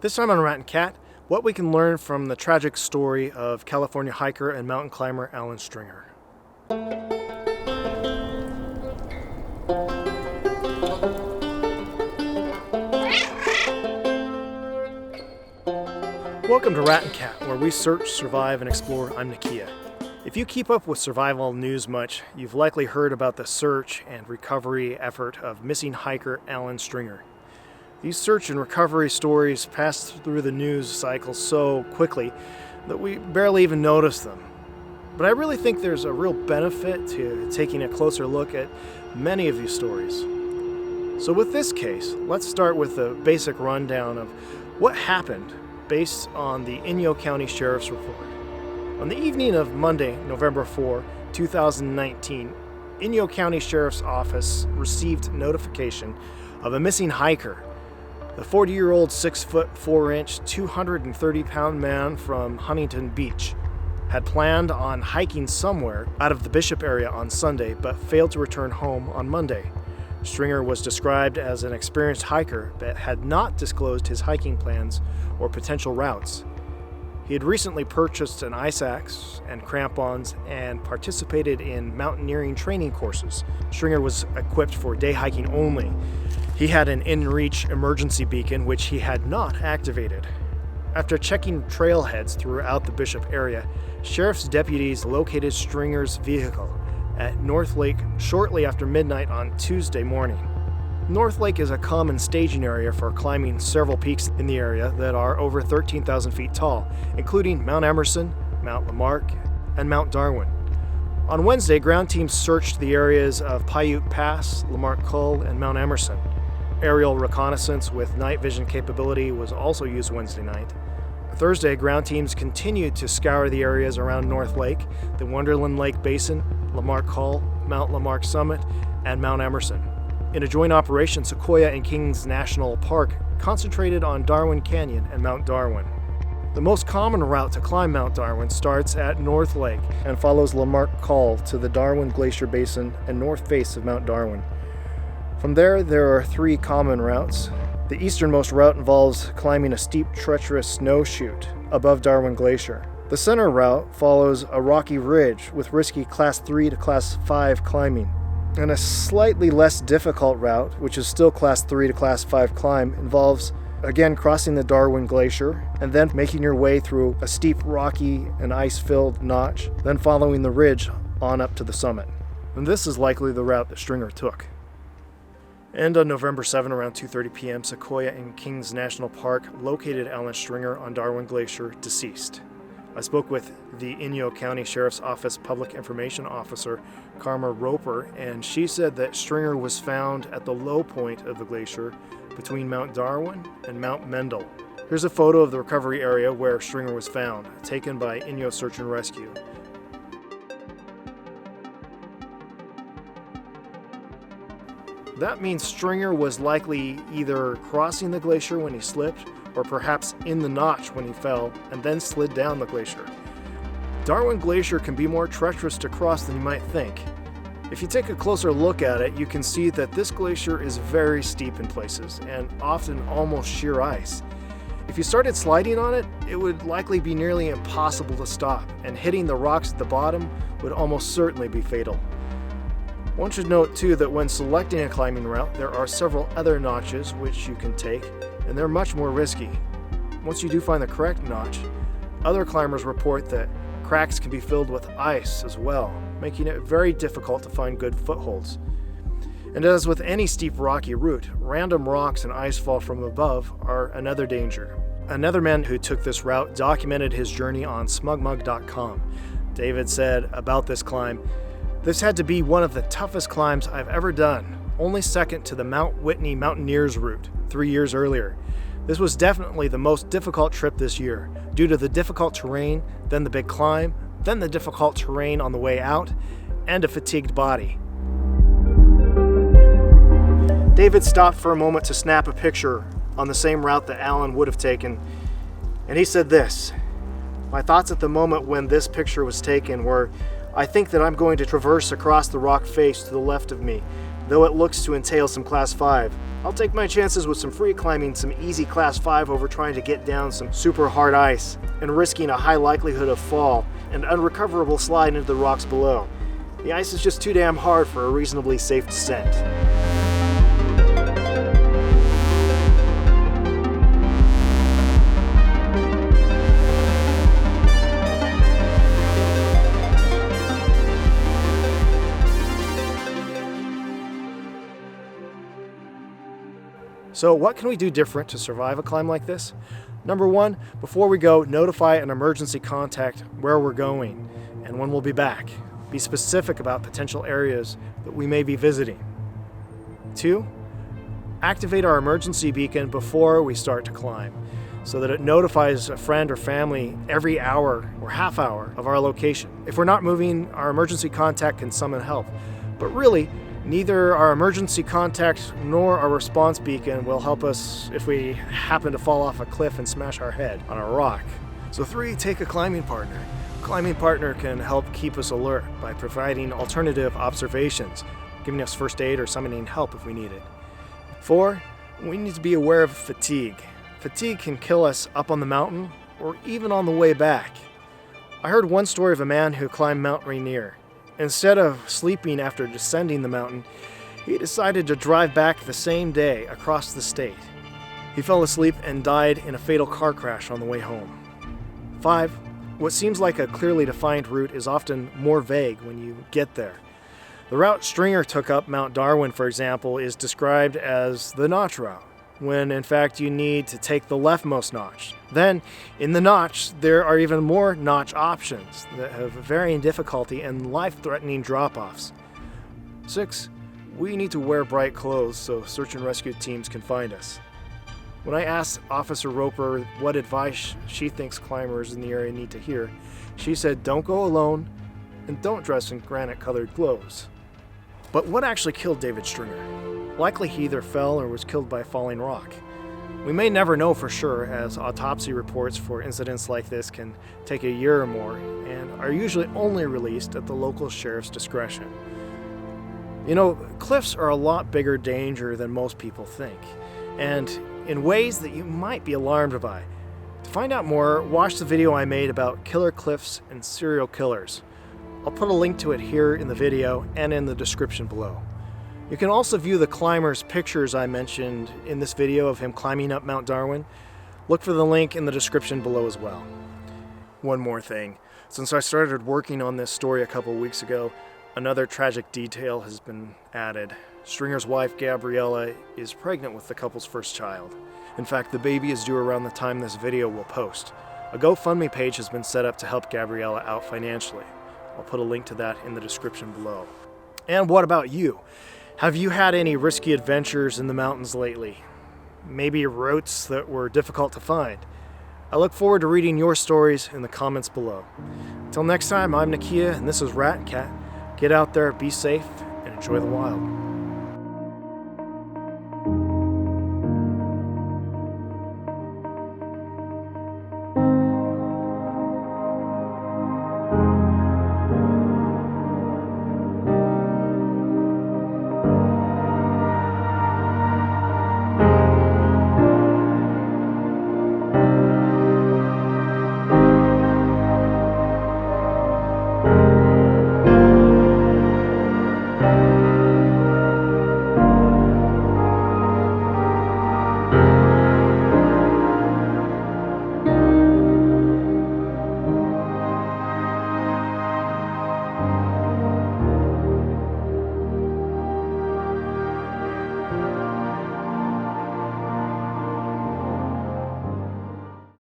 This time on Rat and Cat, what we can learn from the tragic story of California hiker and mountain climber Alan Stringer. Welcome to Rat and Cat, where we search, survive, and explore. I'm Nikia. If you keep up with survival news much, you've likely heard about the search and recovery effort of missing hiker Alan Stringer. These search and recovery stories pass through the news cycle so quickly that we barely even notice them. But I really think there's a real benefit to taking a closer look at many of these stories. So with this case, let's start with a basic rundown of what happened based on the Inyo County Sheriff's report. On the evening of Monday, November 4, 2019, Inyo County Sheriff's Office received notification of a missing hiker. The 40-year-old 6'4", 230-pound man from Huntington Beach had planned on hiking somewhere out of the Bishop area on Sunday, but failed to return home on Monday. Stringer was described as an experienced hiker, but had not disclosed his hiking plans or potential routes. He had recently purchased an ice axe and crampons and participated in mountaineering training courses. Stringer was equipped for day hiking only. He had an in-reach emergency beacon, which he had not activated. After checking trailheads throughout the Bishop area, sheriff's deputies located Stringer's vehicle at North Lake shortly after midnight on Tuesday morning. North Lake is a common staging area for climbing several peaks in the area that are over 13,000 feet tall, including Mount Emerson, Mount Lamarck, and Mount Darwin. On Wednesday, ground teams searched the areas of Paiute Pass, Lamarck Col, and Mount Emerson. Aerial reconnaissance with night vision capability was also used Wednesday night. Thursday, ground teams continued to scour the areas around North Lake, the Wonderland Lake Basin, Lamarck Col, Mount Lamarck Summit, and Mount Emerson. In a joint operation, Sequoia and Kings National Park concentrated on Darwin Canyon and Mount Darwin. The most common route to climb Mount Darwin starts at North Lake and follows Lamarck Col to the Darwin Glacier Basin and north face of Mount Darwin. From there are three common routes. The easternmost route involves climbing a steep, treacherous snow chute above Darwin Glacier. The center route follows a rocky ridge with risky Class 3 to Class 5 climbing. And a slightly less difficult route, which is still Class 3 to Class 5 climb, involves, again, crossing the Darwin Glacier and then making your way through a steep, rocky, and ice-filled notch, then following the ridge on up to the summit. And this is likely the route that Stringer took. And on November 7, around 2:30 p.m., Sequoia and Kings National Park located Alan Stringer on Darwin Glacier, deceased. I spoke with the Inyo County Sheriff's Office Public Information Officer, Karma Roper, and she said that Stringer was found at the low point of the glacier between Mount Darwin and Mount Mendel. Here's a photo of the recovery area where Stringer was found, taken by Inyo Search and Rescue. That means Stringer was likely either crossing the glacier when he slipped, or perhaps in the notch when he fell and then slid down the glacier. Darwin Glacier can be more treacherous to cross than you might think. If you take a closer look at it, you can see that this glacier is very steep in places and often almost sheer ice. If you started sliding on it, it would likely be nearly impossible to stop, and hitting the rocks at the bottom would almost certainly be fatal. One should note too that when selecting a climbing route, there are several other notches which you can take, and they're much more risky. Once you do find the correct notch, other climbers report that cracks can be filled with ice as well, making it very difficult to find good footholds. And as with any steep rocky route, random rocks and ice fall from above are another danger. Another man who took this route documented his journey on smugmug.com. David said about this climb, "This had to be one of the toughest climbs I've ever done, only second to the Mount Whitney Mountaineers route 3 years earlier. This was definitely the most difficult trip this year, due to the difficult terrain, then the big climb, then the difficult terrain on the way out, and a fatigued body." David stopped for a moment to snap a picture on the same route that Alan would have taken, and he said this, "My thoughts at the moment when this picture was taken were, I think that I'm going to traverse across the rock face to the left of me, Though it looks to entail some Class 5, I'll take my chances with some free climbing, some easy Class 5 over trying to get down some super hard ice and risking a high likelihood of fall and unrecoverable slide into the rocks below. The ice is just too damn hard for a reasonably safe descent. So what can we do different to survive a climb like this? Number one, before we go, notify an emergency contact where we're going and when we'll be back. Be specific about potential areas that we may be visiting. 2, activate our emergency beacon before we start to climb so that it notifies a friend or family every hour or half hour of our location. If we're not moving, our emergency contact can summon help. But really, neither our emergency contact nor our response beacon will help us if we happen to fall off a cliff and smash our head on a rock. So 3, take a climbing partner. A climbing partner can help keep us alert by providing alternative observations, giving us first aid or summoning help if we need it. 4, we need to be aware of fatigue. Fatigue can kill us up on the mountain or even on the way back. I heard one story of a man who climbed Mount Rainier. Instead of sleeping after descending the mountain, he decided to drive back the same day across the state. He fell asleep and died in a fatal car crash on the way home. 5, what seems like a clearly defined route is often more vague when you get there. The route Stringer took up Mount Darwin, for example, is described as the notch route, when in fact you need to take the leftmost notch. Then, in the notch, there are even more notch options that have varying difficulty and life-threatening drop-offs. 6, we need to wear bright clothes so search and rescue teams can find us. When I asked Officer Roper what advice she thinks climbers in the area need to hear, she said don't go alone and don't dress in granite-colored clothes. But what actually killed David Stringer? Likely he either fell or was killed by a falling rock. We may never know for sure, as autopsy reports for incidents like this can take a year or more and are usually only released at the local sheriff's discretion. You know, cliffs are a lot bigger danger than most people think, and in ways that you might be alarmed by. To find out more, watch the video I made about killer cliffs and serial killers. I'll put a link to it here in the video and in the description below. You can also view the climber's pictures I mentioned in this video of him climbing up Mount Darwin. Look for the link in the description below as well. One more thing. Since I started working on this story a couple weeks ago, another tragic detail has been added. Stringer's wife, Gabriella, is pregnant with the couple's first child. In fact, the baby is due around the time this video will post. A GoFundMe page has been set up to help Gabriella out financially. I'll put a link to that in the description below. And what about you? Have you had any risky adventures in the mountains lately? Maybe routes that were difficult to find? I look forward to reading your stories in the comments below. Until next time, I'm Nikia, and this is Rat and Cat. Get out there, be safe, and enjoy the wild.